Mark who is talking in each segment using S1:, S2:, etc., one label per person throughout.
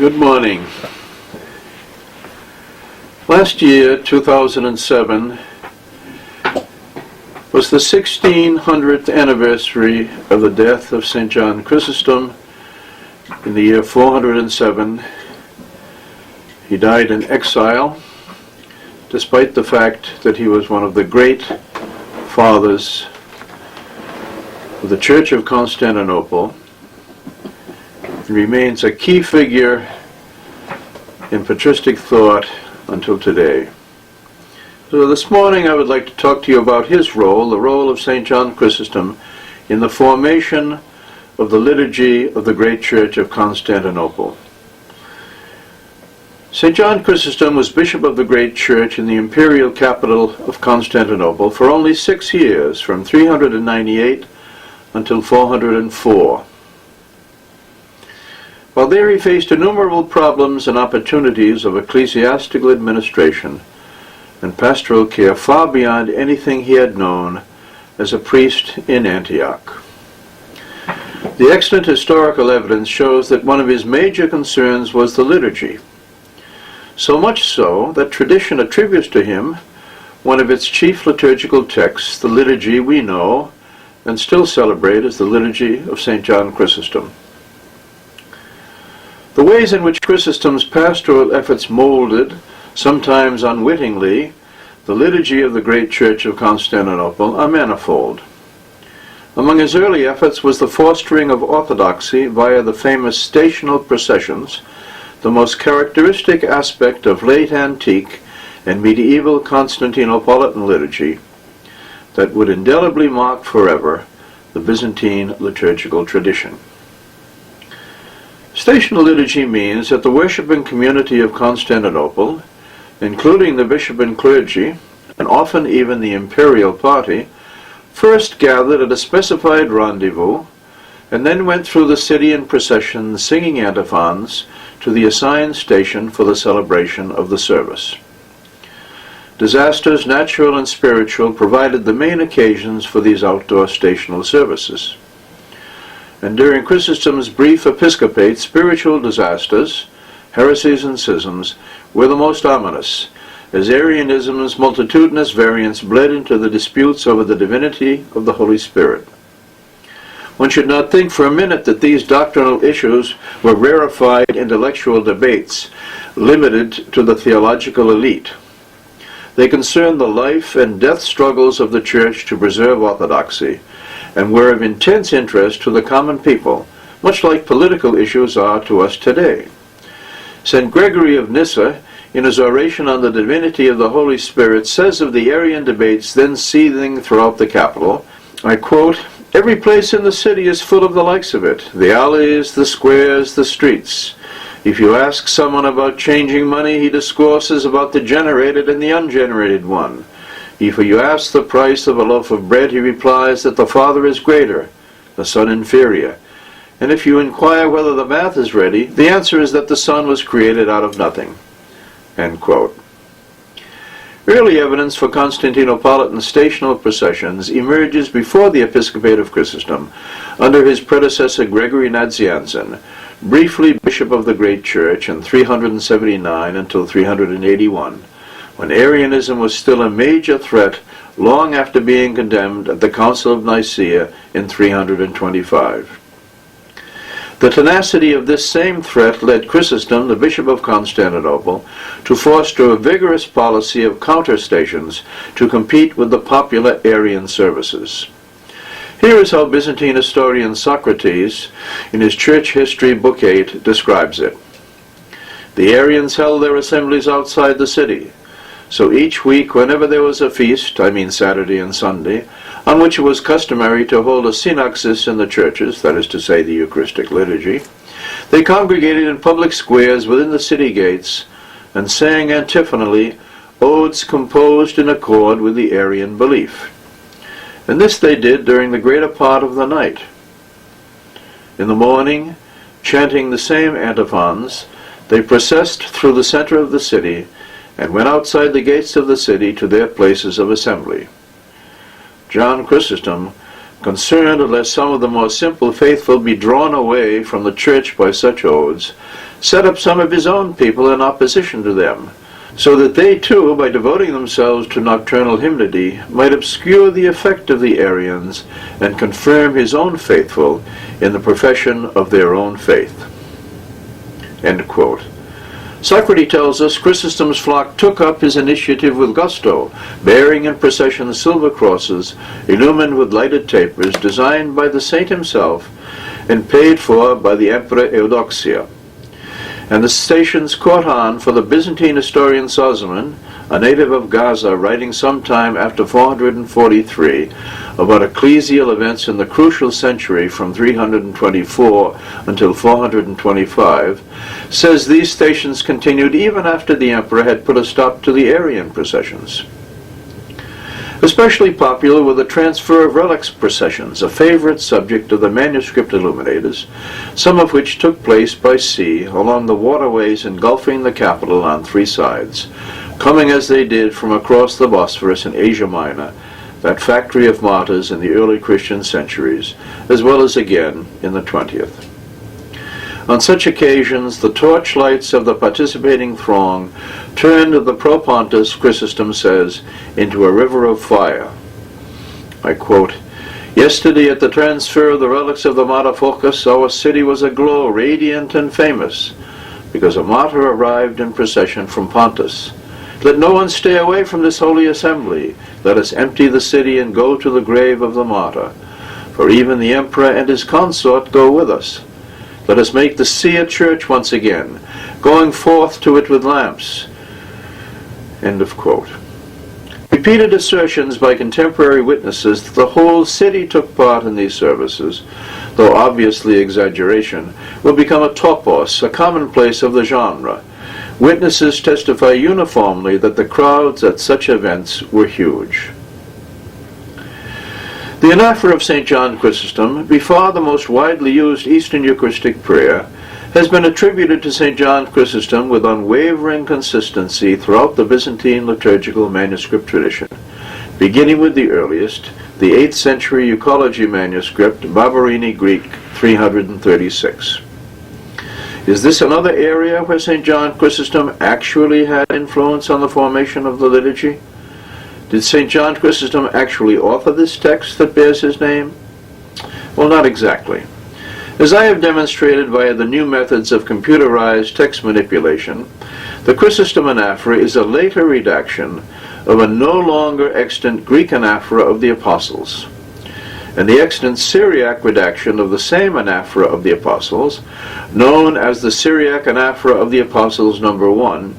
S1: Good morning. Last year, 2007, was the 1600th anniversary of the death of St. John Chrysostom in the year 407. He died in exile, despite the fact that he was one of the great fathers of the Church of Constantinople. He remains a key figure in patristic thought until today. So this morning I would like to talk to you about his role, the role of St. John Chrysostom in the formation of the liturgy of the great Church of Constantinople. St. John Chrysostom was bishop of the great church in the imperial capital of Constantinople for only 6 years, from 398 until 404. While there he faced innumerable problems and opportunities of ecclesiastical administration and pastoral care far beyond anything he had known as a priest in Antioch. The excellent historical evidence shows that one of his major concerns was the liturgy, so much so that tradition attributes to him one of its chief liturgical texts, the liturgy we know and still celebrate as the Liturgy of St. John Chrysostom. The ways in which Chrysostom's pastoral efforts molded, sometimes unwittingly, the liturgy of the great Church of Constantinople are manifold. Among his early efforts was the fostering of orthodoxy via the famous stational processions, the most characteristic aspect of late antique and medieval Constantinopolitan liturgy that would indelibly mark forever the Byzantine liturgical tradition. Stational liturgy means that the worshiping community of Constantinople, including the bishop and clergy, and often even the imperial party, first gathered at a specified rendezvous, and then went through the city in procession singing antiphons to the assigned station for the celebration of the service. Disasters, natural and spiritual, provided the main occasions for these outdoor stational services. And during Chrysostom's brief episcopate, spiritual disasters, heresies and schisms, were the most ominous, as Arianism's multitudinous variants bled into the disputes over the divinity of the Holy Spirit. One should not think for a minute that these doctrinal issues were rarefied intellectual debates, limited to the theological elite. They concerned the life and death struggles of the Church to preserve orthodoxy, and were of intense interest to the common people, much like political issues are to us today. St. Gregory of Nyssa, in his oration on the divinity of the Holy Spirit, says of the Arian debates then seething throughout the capital, I quote, "Every place in the city is full of the likes of it, the alleys, the squares, the streets. If you ask someone about changing money, he discourses about the generated and the ungenerated one. If you ask the price of a loaf of bread, he replies that the Father is greater, the Son inferior. And if you inquire whether the math is ready, the answer is that the Son was created out of nothing." End quote. Early evidence for Constantinopolitan stational processions emerges before the episcopate of Chrysostom, under his predecessor Gregory Nazianzen, briefly bishop of the great church in 379 until 381. When Arianism was still a major threat long after being condemned at the Council of Nicaea in 325. The tenacity of this same threat led Chrysostom, the bishop of Constantinople, to foster a vigorous policy of counter-stations to compete with the popular Arian services. Here is how Byzantine historian Socrates, in his Church History, Book 8, describes it. The Arians held their assemblies outside the city. So each week, whenever there was a feast, I mean Saturday and Sunday, on which it was customary to hold a synaxis in the churches, that is to say the Eucharistic liturgy, they congregated in public squares within the city gates and sang antiphonally odes composed in accord with the Arian belief. And this they did during the greater part of the night. In the morning, chanting the same antiphons, they processed through the center of the city and went outside the gates of the city to their places of assembly. John Chrysostom concerned lest some of the more simple faithful be drawn away from the church by such odes, set up some of his own people in opposition to them, so that they too, by devoting themselves to nocturnal hymnody, might obscure the effect of the Arians and confirm his own faithful in the profession of their own faith." End quote. Socrates tells us Chrysostom's flock took up his initiative with gusto, bearing in procession silver crosses illumined with lighted tapers designed by the saint himself and paid for by the Emperor Eudoxia. And the stations caught on, for the Byzantine historian Sozomen, a native of Gaza, writing sometime after 443 about ecclesial events in the crucial century from 324 until 425, says these stations continued even after the emperor had put a stop to the Arian processions. Especially popular were the transfer of relics processions, a favorite subject of the manuscript illuminators, some of which took place by sea along the waterways engulfing the capital on three sides, coming as they did from across the Bosphorus in Asia Minor, that factory of martyrs in the early Christian centuries, as well as again in the 20th. On such occasions, the torchlights of the participating throng turned the Propontis, Chrysostom says, into a river of fire. I quote, "Yesterday at the transfer of the relics of the martyr Phocas, our city was aglow, radiant and famous, because a martyr arrived in procession from Pontus. Let no one stay away from this holy assembly. Let us empty the city and go to the grave of the martyr. For even the emperor and his consort go with us. Let us make the sea a church once again, going forth to it with lamps." End of quote. Repeated assertions by contemporary witnesses that the whole city took part in these services, though obviously exaggeration, will become a topos, a commonplace of the genre. Witnesses testify uniformly that the crowds at such events were huge. The anaphora of St. John Chrysostom, by far the most widely used Eastern Eucharistic prayer, has been attributed to St. John Chrysostom with unwavering consistency throughout the Byzantine liturgical manuscript tradition, beginning with the earliest, the 8th century Euchology manuscript, Barberini Greek, 336. Is this another area where St. John Chrysostom actually had influence on the formation of the liturgy? Did St. John Chrysostom actually author this text that bears his name? Well, not exactly. As I have demonstrated via the new methods of computerized text manipulation, the Chrysostom anaphora is a later redaction of a no longer extant Greek anaphora of the Apostles. And the extant Syriac redaction of the same anaphora of the Apostles, known as the Syriac anaphora of the Apostles number 1,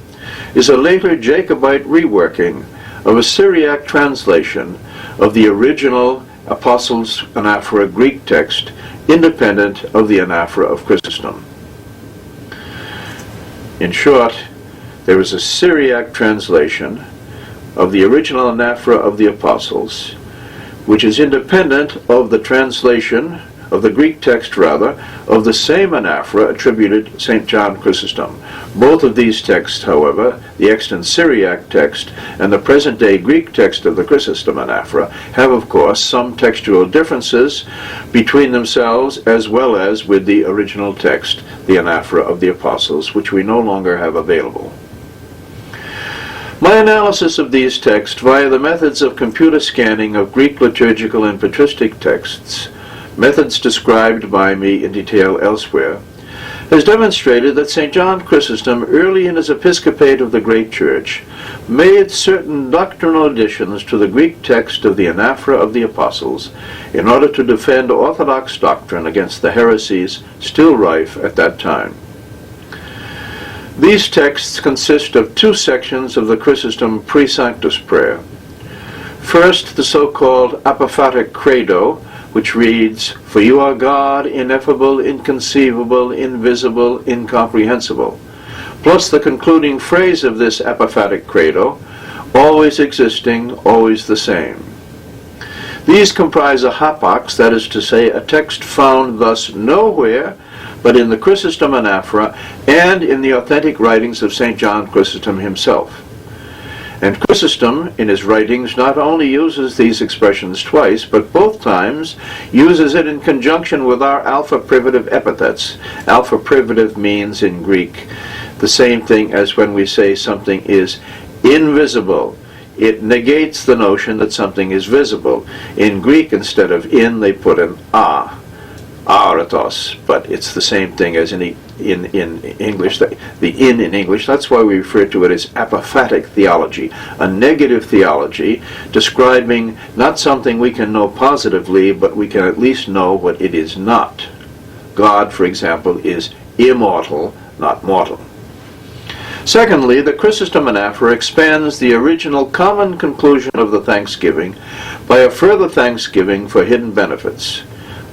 S1: is a later Jacobite reworking of a Syriac translation of the original Apostles' anaphora Greek text, independent of the anaphora of Chrysostom. In short, there is a Syriac translation of the original anaphora of the Apostles, which is independent of the translation of the Greek text, of the same anaphora attributed St. John Chrysostom. Both of these texts, however, the extant Syriac text and the present-day Greek text of the Chrysostom anaphora, have, of course, some textual differences between themselves as well as with the original text, the anaphora of the Apostles, which we no longer have available. My analysis of these texts via the methods of computer scanning of Greek liturgical and patristic texts, methods described by me in detail elsewhere, has demonstrated that St. John Chrysostom, early in his episcopate of the Great Church, made certain doctrinal additions to the Greek text of the anaphora of the Apostles in order to defend Orthodox doctrine against the heresies still rife at that time. These texts consist of two sections of the Chrysostom Pre-Sanctus prayer. First, the so-called apophatic credo, which reads, "For you are God, ineffable, inconceivable, invisible, incomprehensible," plus the concluding phrase of this apophatic credo, "always existing, always the same." These comprise a hapax, that is to say, a text found thus nowhere but in the Chrysostom anaphora and in the authentic writings of St. John Chrysostom himself. And Chrysostom, in his writings, not only uses these expressions twice, but both times uses it in conjunction with our alpha privative epithets. Alpha privative means, in Greek, the same thing as when we say something is invisible. It negates the notion that something is visible. In Greek, instead of in, they put an a, aratos, but it's the same thing as in English, the in English. That's why we refer to it as apophatic theology, a negative theology describing not something we can know positively, but we can at least know what it is not. God, for example, is immortal, not mortal. Secondly, the Chrysostom anaphora expands the original common conclusion of the thanksgiving by a further thanksgiving for hidden benefits.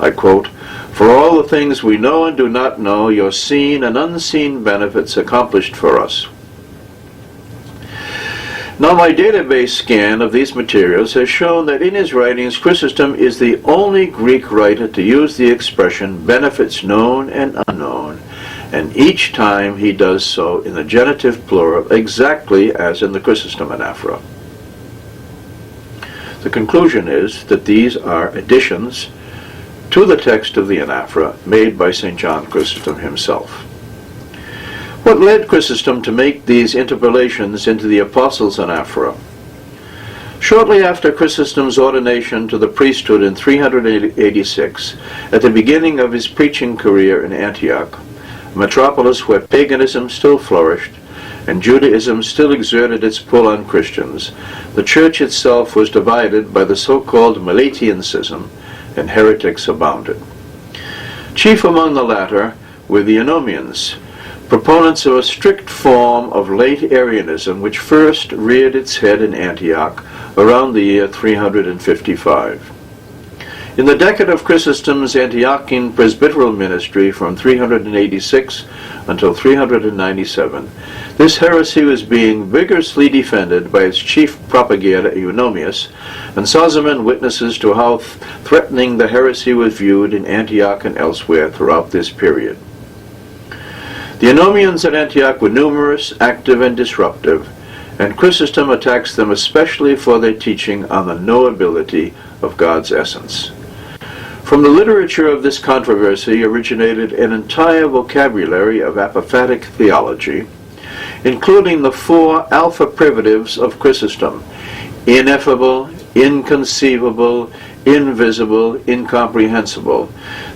S1: I quote, "For all the things we know and do not know, your seen and unseen benefits accomplished for us." Now, my database scan of these materials has shown that in his writings, Chrysostom is the only Greek writer to use the expression benefits known and unknown, and each time he does so in the genitive plural, exactly as in the Chrysostom anaphora. The conclusion is that these are additions to the text of the anaphora made by St. John Chrysostom himself. What led Chrysostom to make these interpolations into the Apostles' anaphora? Shortly after Chrysostom's ordination to the priesthood in 386, at the beginning of his preaching career in Antioch, a metropolis where paganism still flourished and Judaism still exerted its pull on Christians, the church itself was divided by the so-called Meletian schism, and heretics abounded. Chief among the latter were the Eunomians, proponents of a strict form of late Arianism which first reared its head in Antioch around the year 355. In the decade of Chrysostom's Antiochian presbyteral ministry from 386 until 397, this heresy was being vigorously defended by its chief propagator Eunomius, and Sozomen witnesses to how threatening the heresy was viewed in Antioch and elsewhere throughout this period. The Eunomians at Antioch were numerous, active, and disruptive, and Chrysostom attacks them especially for their teaching on the knowability of God's essence. From the literature of this controversy originated an entire vocabulary of apophatic theology, including the four alpha privatives of Chrysostom: ineffable, inconceivable, invisible, incomprehensible.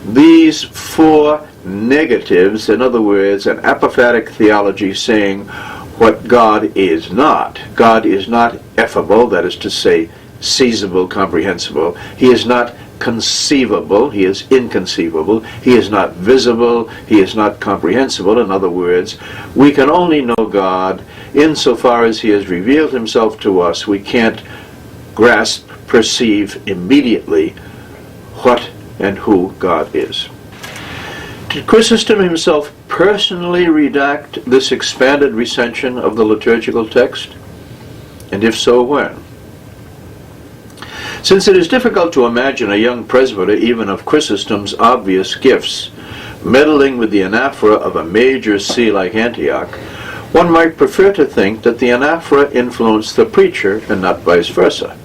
S1: These four negatives, in other words, an apophatic theology saying what God is not. God is not effable, that is to say, seizable, comprehensible. He is not conceivable, he is inconceivable. He is not visible, he is not comprehensible. In other words, we can only know God insofar as he has revealed himself to us. We can't grasp, perceive immediately what and who God is. Did Chrysostom himself personally redact this expanded recension of the liturgical text? And if so, when? Since it is difficult to imagine a young presbyter, even of Chrysostom's obvious gifts, meddling with the anaphora of a major see like Antioch, one might prefer to think that the anaphora influenced the preacher and not vice versa.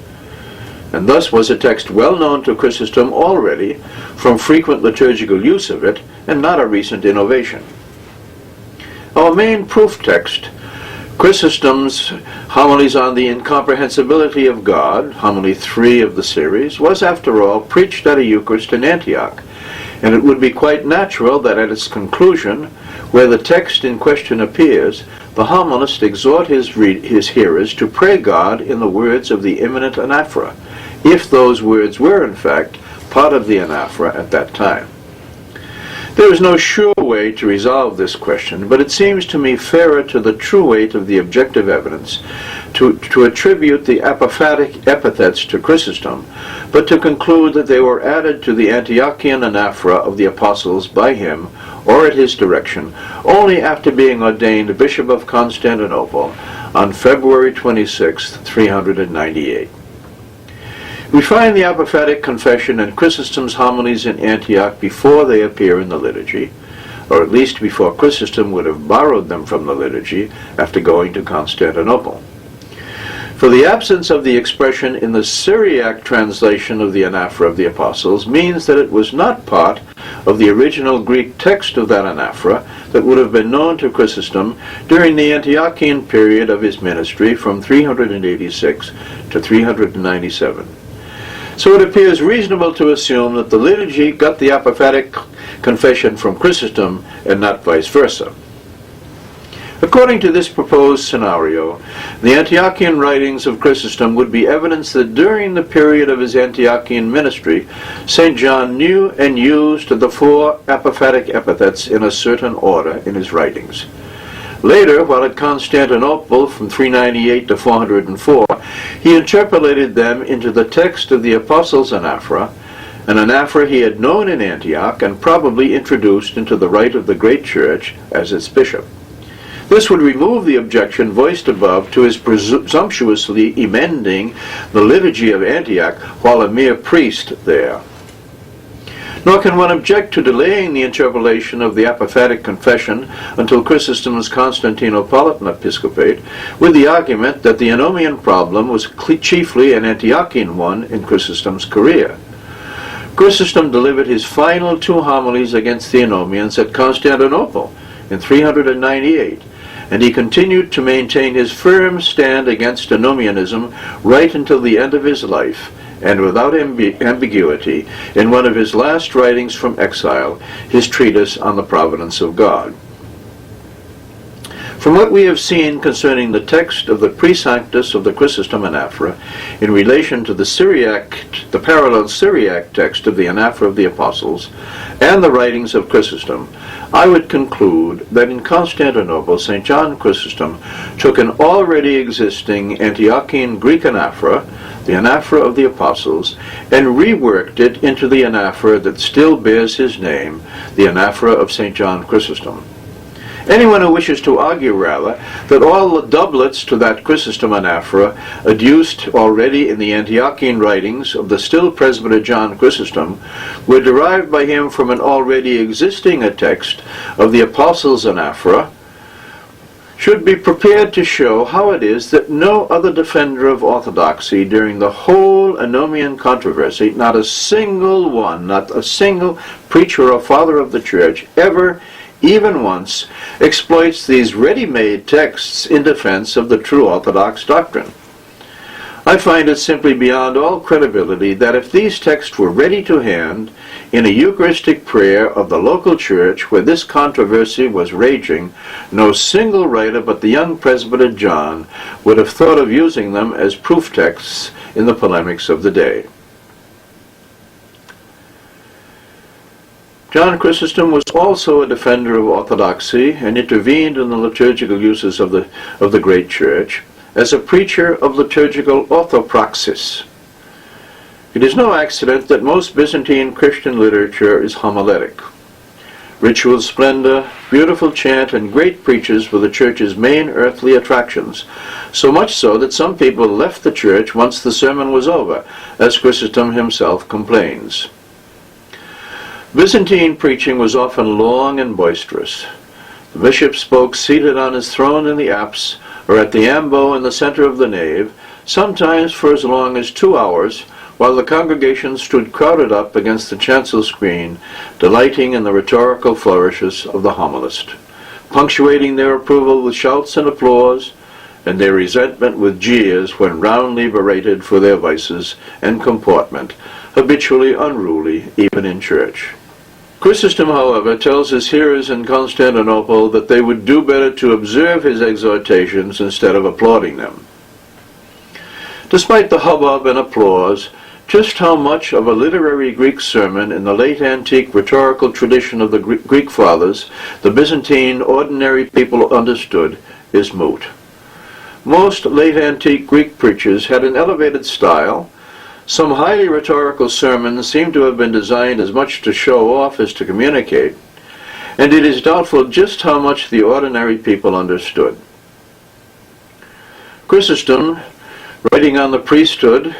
S1: And thus was a text well known to Chrysostom already from frequent liturgical use of it, and not a recent innovation. Our main proof text, Chrysostom's Homilies on the Incomprehensibility of God, Homily 3 of the series, was, after all, preached at a Eucharist in Antioch, and it would be quite natural that at its conclusion, where the text in question appears, the homilist exhort his hearers to pray God in the words of the imminent anaphora, if those words were, in fact, part of the anaphora at that time. There is no sure way to resolve this question, but it seems to me fairer to the true weight of the objective evidence to attribute the apophatic epithets to Chrysostom, but to conclude that they were added to the Antiochian anaphora of the apostles by him, or at his direction, only after being ordained Bishop of Constantinople on February 26, 398. We find the apophatic confession in Chrysostom's homilies in Antioch before they appear in the liturgy, or at least before Chrysostom would have borrowed them from the liturgy after going to Constantinople. For the absence of the expression in the Syriac translation of the anaphora of the Apostles means that it was not part of the original Greek text of that anaphora that would have been known to Chrysostom during the Antiochian period of his ministry from 386 to 397. So it appears reasonable to assume that the liturgy got the apophatic confession from Chrysostom and not vice versa. According to this proposed scenario, the Antiochian writings of Chrysostom would be evidence that during the period of his Antiochian ministry, St. John knew and used the 4 apophatic epithets in a certain order in his writings. Later, while at Constantinople from 398 to 404, he interpolated them into the text of the Apostles' anaphora, an anaphora he had known in Antioch and probably introduced into the rite of the great church as its bishop. This would remove the objection voiced above to his presumptuously emending the liturgy of Antioch while a mere priest there. Nor can one object to delaying the interpolation of the apophatic confession until Chrysostom's Constantinopolitan episcopate, with the argument that the Anomian problem was chiefly an Antiochian one in Chrysostom's career. Chrysostom delivered his final 2 homilies against the Anomians at Constantinople in 398, and he continued to maintain his firm stand against Anomianism right until the end of his life, and without ambiguity, in one of his last writings from exile, his treatise on the providence of God. From what we have seen concerning the text of the Pre-Sanctus of the Chrysostom anaphora in relation to the parallel Syriac text of the anaphora of the Apostles and the writings of Chrysostom, I would conclude that in Constantinople, St. John Chrysostom took an already existing Antiochian Greek anaphora, the anaphora of the Apostles, and reworked it into the anaphora that still bears his name, the anaphora of St. John Chrysostom. Anyone who wishes to argue, rather, that all the doublets to that Chrysostom anaphora, adduced already in the Antiochian writings of the still presbyter John Chrysostom, were derived by him from an already existing text of the Apostles' anaphora, should be prepared to show how it is that no other defender of orthodoxy during the whole Anomian controversy, not a single one, not a single preacher or father of the church, ever, even once, exploits these ready-made texts in defense of the true Orthodox doctrine. I find it simply beyond all credibility that if these texts were ready to hand in a Eucharistic prayer of the local church where this controversy was raging, no single writer but the young presbyter John would have thought of using them as proof texts in the polemics of the day. John Chrysostom was also a defender of orthodoxy and intervened in the liturgical uses of the great church as a preacher of liturgical orthopraxis. It is no accident that most Byzantine Christian literature is homiletic. Ritual splendor, beautiful chant, and great preachers were the church's main earthly attractions, so much so that some people left the church once the sermon was over, as Chrysostom himself complains. Byzantine preaching was often long and boisterous. The bishop spoke seated on his throne in the apse, or at the ambo in the center of the nave, sometimes for as long as 2 hours, while the congregation stood crowded up against the chancel screen, delighting in the rhetorical flourishes of the homilist, punctuating their approval with shouts and applause, and their resentment with jeers when roundly berated for their vices and comportment, habitually unruly even in church. Chrysostom, however, tells his hearers in Constantinople that they would do better to observe his exhortations instead of applauding them. Despite the hubbub and applause, just how much of a literary Greek sermon in the late antique rhetorical tradition of the Greek fathers the Byzantine ordinary people understood is moot. Most late antique Greek preachers had an elevated style. Some highly rhetorical sermons seem to have been designed as much to show off as to communicate, and it is doubtful just how much the ordinary people understood. Chrysostom, writing on the priesthood,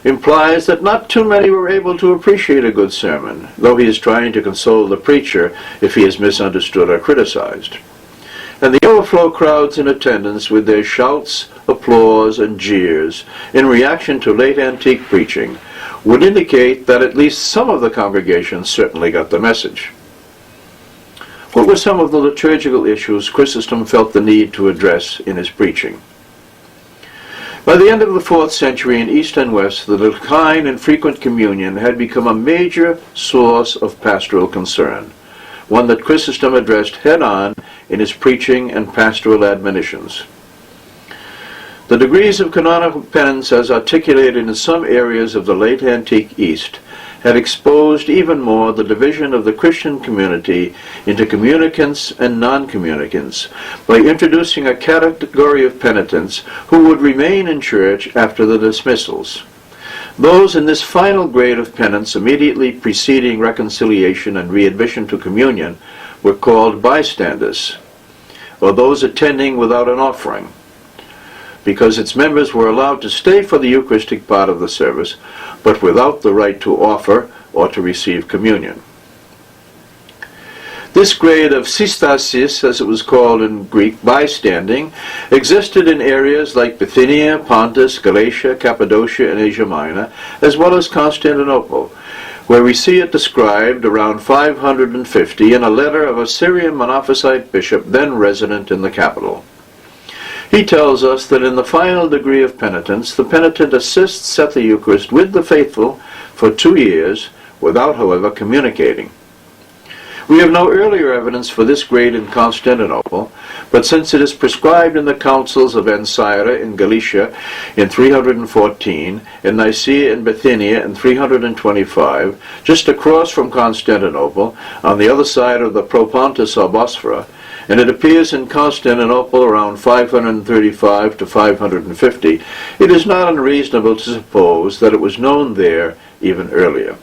S1: implies that not too many were able to appreciate a good sermon, though he is trying to console the preacher if he is misunderstood or criticized. And the overflow crowds in attendance with their shouts, applause, and jeers in reaction to late antique preaching would indicate that at least some of the congregation certainly got the message. What were some of the liturgical issues Chrysostom felt the need to address in his preaching? By the end of the 4th century in East and West, the decline in frequent communion had become a major source of pastoral concern, one that Chrysostom addressed head-on in his preaching and pastoral admonitions. The degrees of canonical penance as articulated in some areas of the late antique East had exposed even more the division of the Christian community into communicants and non-communicants by introducing a category of penitents who would remain in church after the dismissals. Those in this final grade of penance immediately preceding reconciliation and readmission to communion were called bystanders, or those attending without an offering, because its members were allowed to stay for the Eucharistic part of the service, but without the right to offer or to receive communion. This grade of systasis, as it was called in Greek, bystanding, existed in areas like Bithynia, Pontus, Galatia, Cappadocia, and Asia Minor, as well as Constantinople, where we see it described around 550 in a letter of a Syrian Monophysite bishop then resident in the capital. He tells us that in the final degree of penitence, the penitent assists at the Eucharist with the faithful for 2 years, without, however, communicating. We have no earlier evidence for this grade in Constantinople, but since it is prescribed in the councils of Ancyra in Galatia in 314, in Nicaea in Bithynia in 325, just across from Constantinople, on the other side of the Propontis or Bosphora, and it appears in Constantinople around 535 to 550, it is not unreasonable to suppose that it was known there even earlier.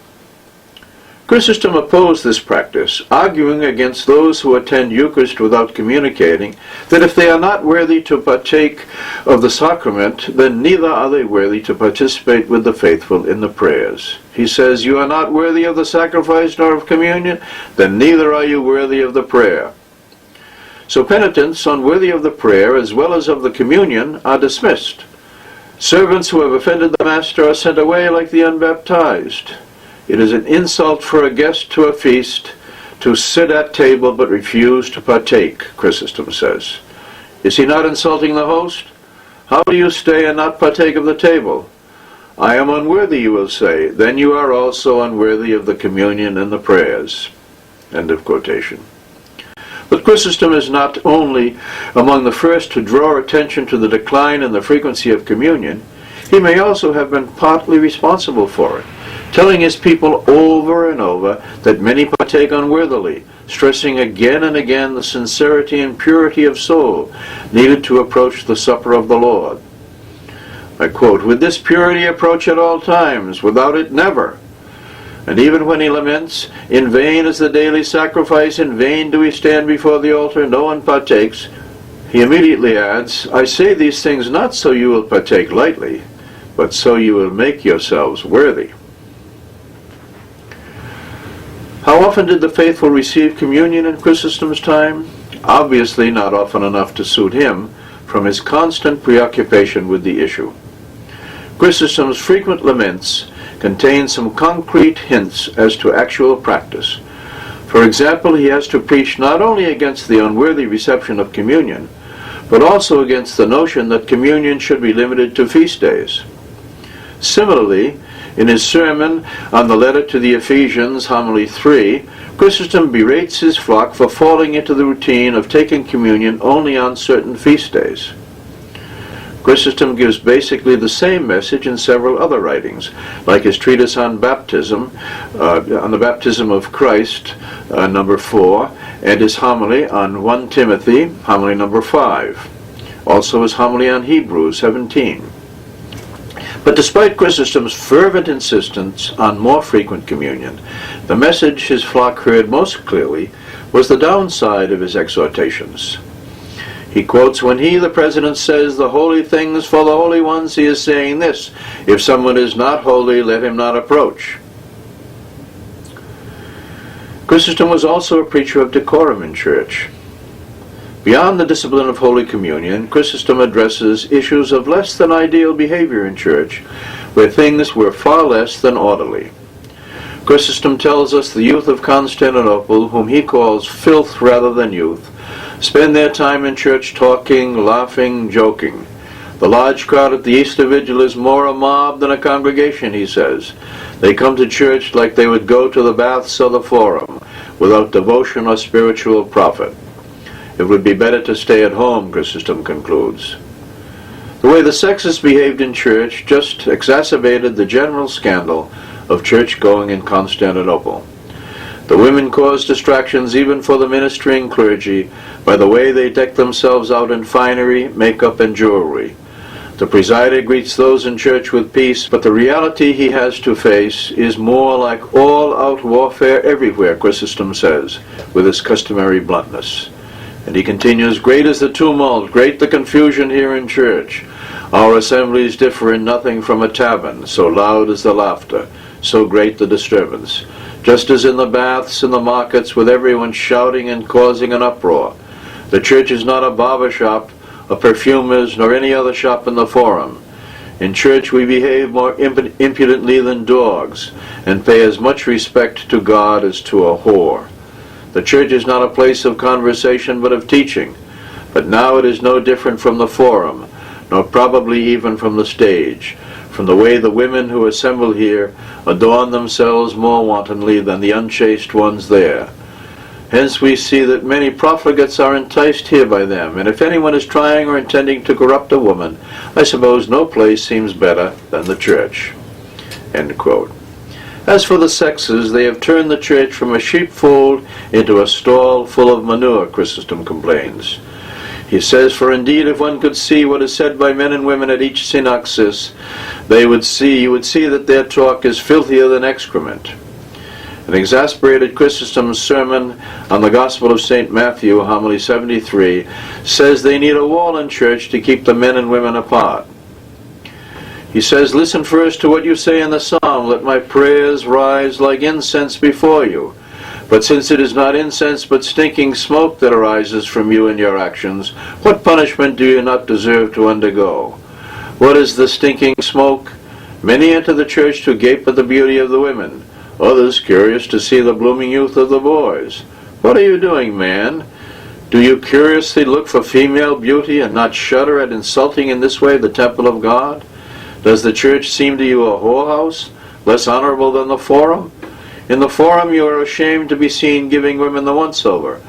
S1: Chrysostom opposed this practice, arguing against those who attend Eucharist without communicating, that if they are not worthy to partake of the sacrament, then neither are they worthy to participate with the faithful in the prayers. He says, "You are not worthy of the sacrifice nor of communion, then neither are you worthy of the prayer." So penitents, unworthy of the prayer as well as of the communion, are dismissed. Servants who have offended the master are sent away like the unbaptized. It is an insult for a guest to a feast to sit at table but refuse to partake, Chrysostom says. Is he not insulting the host? How do you stay and not partake of the table? I am unworthy, you will say. Then you are also unworthy of the communion and the prayers. End of quotation. But Chrysostom is not only among the first to draw attention to the decline in the frequency of communion, he may also have been partly responsible for it, telling his people over and over that many partake unworthily, stressing again and again the sincerity and purity of soul needed to approach the supper of the Lord. I quote, "With this purity approach at all times, without it never." And even when he laments, "In vain is the daily sacrifice, in vain do we stand before the altar, no one partakes," he immediately adds, "I say these things not so you will partake lightly, but so you will make yourselves worthy." How often did the faithful receive communion in Chrysostom's time? Obviously not often enough to suit him, from his constant preoccupation with the issue. Chrysostom's frequent laments contain some concrete hints as to actual practice. For example, he has to preach not only against the unworthy reception of communion, but also against the notion that communion should be limited to feast days. Similarly, in his sermon on the letter to the Ephesians, homily 3, Chrysostom berates his flock for falling into the routine of taking communion only on certain feast days. Chrysostom gives basically the same message in several other writings, like his treatise on baptism, on the baptism of Christ, number 4, and his homily on 1 Timothy, homily number 5. Also his homily on Hebrews 17. But despite Chrysostom's fervent insistence on more frequent communion, the message his flock heard most clearly was the downside of his exhortations. He quotes, "When he, the president, says the holy things for the holy ones, he is saying this: if someone is not holy, let him not approach." Chrysostom was also a preacher of decorum in church. Beyond the discipline of Holy Communion, Chrysostom addresses issues of less than ideal behavior in church, where things were far less than orderly. Chrysostom tells us the youth of Constantinople, whom he calls filth rather than youth, spend their time in church talking, laughing, joking. The large crowd at the Easter Vigil is more a mob than a congregation, he says. They come to church like they would go to the baths or the forum, without devotion or spiritual profit. It would be better to stay at home, Chrysostom concludes. The way the sexes behaved in church just exacerbated the general scandal of church-going in Constantinople. The women caused distractions even for the ministering clergy by the way they deck themselves out in finery, makeup, and jewelry. The presider greets those in church with peace, but the reality he has to face is more like all-out warfare everywhere, Chrysostom says, with his customary bluntness. And he continues, great is the tumult, great the confusion here in church. Our assemblies differ in nothing from a tavern, so loud is the laughter, so great the disturbance. Just as in the baths and the markets, with everyone shouting and causing an uproar. The church is not a barber shop, a perfumer's, nor any other shop in the forum. In church we behave more impudently than dogs, and pay as much respect to God as to a whore. The church is not a place of conversation but of teaching, but now it is no different from the forum, nor probably even from the stage, from the way the women who assemble here adorn themselves more wantonly than the unchaste ones there. Hence we see that many profligates are enticed here by them, and if anyone is trying or intending to corrupt a woman, I suppose no place seems better than the church." End quote. As for the sexes, they have turned the church from a sheepfold into a stall full of manure, Chrysostom complains. He says, "For indeed, if one could see what is said by men and women at each synaxis, you would see that their talk is filthier than excrement." An exasperated Chrysostom's sermon on the Gospel of St. Matthew, homily 73, says they need a wall in church to keep the men and women apart. He says, "Listen first to what you say in the psalm, let my prayers rise like incense before you. But since it is not incense but stinking smoke that arises from you and your actions, what punishment do you not deserve to undergo? What is the stinking smoke? Many enter the church to gape at the beauty of the women, others curious to see the blooming youth of the boys. What are you doing, man? Do you curiously look for female beauty and not shudder at insulting in this way the temple of God? Does the church seem to you a whorehouse, less honorable than the forum? In the forum you are ashamed to be seen giving women the once-over.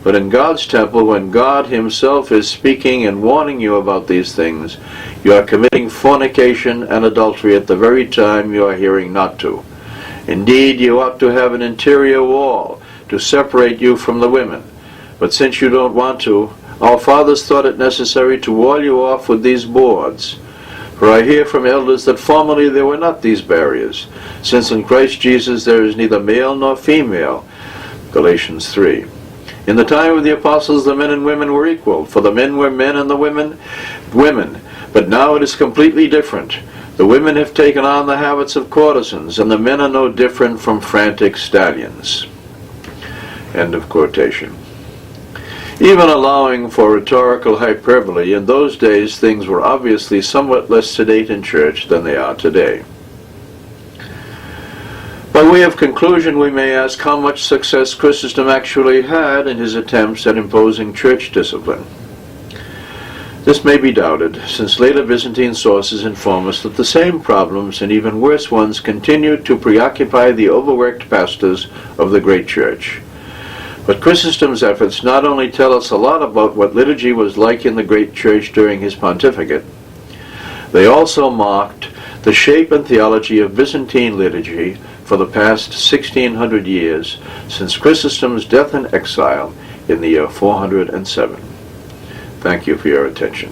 S1: But in God's temple, when God himself is speaking and warning you about these things, you are committing fornication and adultery at the very time you are hearing not to. Indeed, you ought to have an interior wall to separate you from the women. But since you don't want to, our fathers thought it necessary to wall you off with these boards. For I hear from elders that formerly there were not these barriers, since in Christ Jesus there is neither male nor female." Galatians 3. In the time of the apostles the men and women were equal, for the men were men and the women women. But now it is completely different. The women have taken on the habits of courtesans, and the men are no different from frantic stallions. End of quotation. Even allowing for rhetorical hyperbole, in those days things were obviously somewhat less sedate in church than they are today. By way of conclusion, we may ask how much success Chrysostom actually had in his attempts at imposing church discipline. This may be doubted, since later Byzantine sources inform us that the same problems and even worse ones continued to preoccupy the overworked pastors of the great church. But Chrysostom's efforts not only tell us a lot about what liturgy was like in the great church during his pontificate, they also marked the shape and theology of Byzantine liturgy for the past 1600 years, since Chrysostom's death and exile in the year 407. Thank you for your attention.